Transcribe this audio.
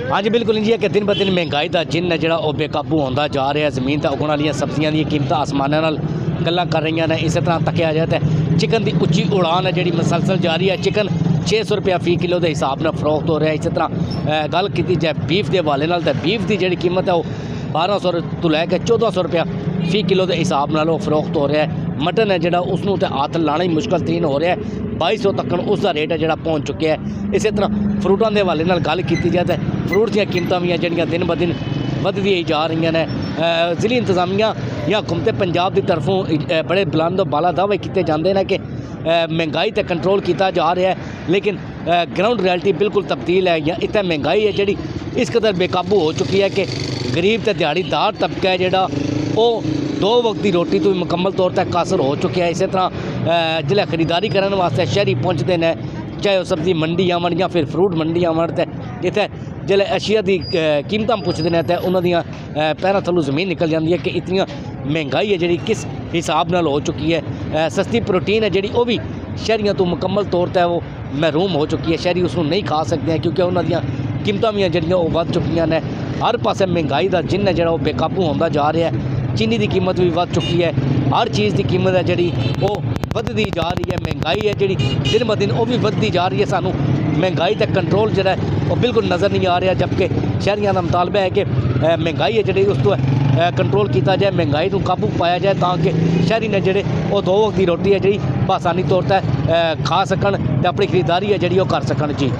हाँ जी बिल्कुल जी कि दिन ब दिन महंगाई का जिन है जो बेकाबू होता जा रहा है। जमीन तो उगण वाली सब्जियां दी कीमत आसमाना नाल गल्लां कर रही ने। इस तरह तकिया जाए तो चिकन की उच्ची उड़ान है जी मसलसल जारी है। चिकन 600 रुपया फी किलो के हिसाब से फरोख्त हो रहा है। इस तरह गल की जाए बीफ के हवाले नाल तो बीफ की जी कीमत है वो 1200 तो लैके 1400 रुपया फी किलो के हिसाब नाल फरोख्त हो रहा है। मटन है जोड़ा उसनों तो हथ लाना ही मुश्किल तरीन हो रहा है। 2200 तक उसका रेट है जोड़ा पहुँच चुका है। इस तरह फ्रूटों के हवाले नाल गल की जाए तो फ्रूट दी कीमतां भी जड़ियाँ दिन ब दिन वधदी ही जा रही ने। जिली इंतजामिया या हुकूमत पंजाब की तरफों बड़े बुलंद बाला दावे किए जाते हैं कि महंगाई तो कंट्रोल किया जा रहा है, लेकिन ग्राउंड रियलिटी बिल्कुल तब्दील है। या इतने महंगाई है जी इस कदर बेकाबू हो चुकी है कि गरीब तो दिहाड़ीदार तबका है जोड़ा वो 2 वक्त की रोटी तो मुकम्मल तौर पर कासर हो चुके हैं। इस तरह जिले खरीदारी करने वास्ते शहरी पहुँचते हैं, चाहे वह सब्जी मंडी आवन या फिर फ्रूट मंडी आवन, तो इतने जिले अशिया की कीमत पुछते हैं तो उन्होंने पैरों थल्लों जमीन निकल जाती है कि इतनी महंगाई है जी किस हिसाब नाल हो चुकी है। सस्ती प्रोटीन है जी वो भी शहरियों तो मुकम्मल तौर पर वो महरूम हो चुकी है। शहरी उसको नहीं खा सकते हैं क्योंकि उन्होंने कीमत भी जड़ियाँ वो बढ़ चुकी ने। हर पासे महंगाई का जिन है जो बेकाबू होता जा रहा है। चीनी की कीमत भी बढ़ चुकी है। हर चीज़ की कीमत है जी वो बढ़ती जा रही है। महंगाई है जी दिन ब दिन वो भी बढ़ती जा रही है। सानू महंगाई का कंट्रोल जो है वो बिल्कुल नज़र नहीं आ रहा, जबकि शहरियों का मुतालबा है कि महंगाई है जी उस तो कंट्रोल किया जाए, महंगाई को काबू पाया जाए ताकि शहरी ने जोड़े वो 2 वक्त की रोटी है जी आसानी तौर पर खा सकन, अपनी खरीदारी है जी कर सकन जी।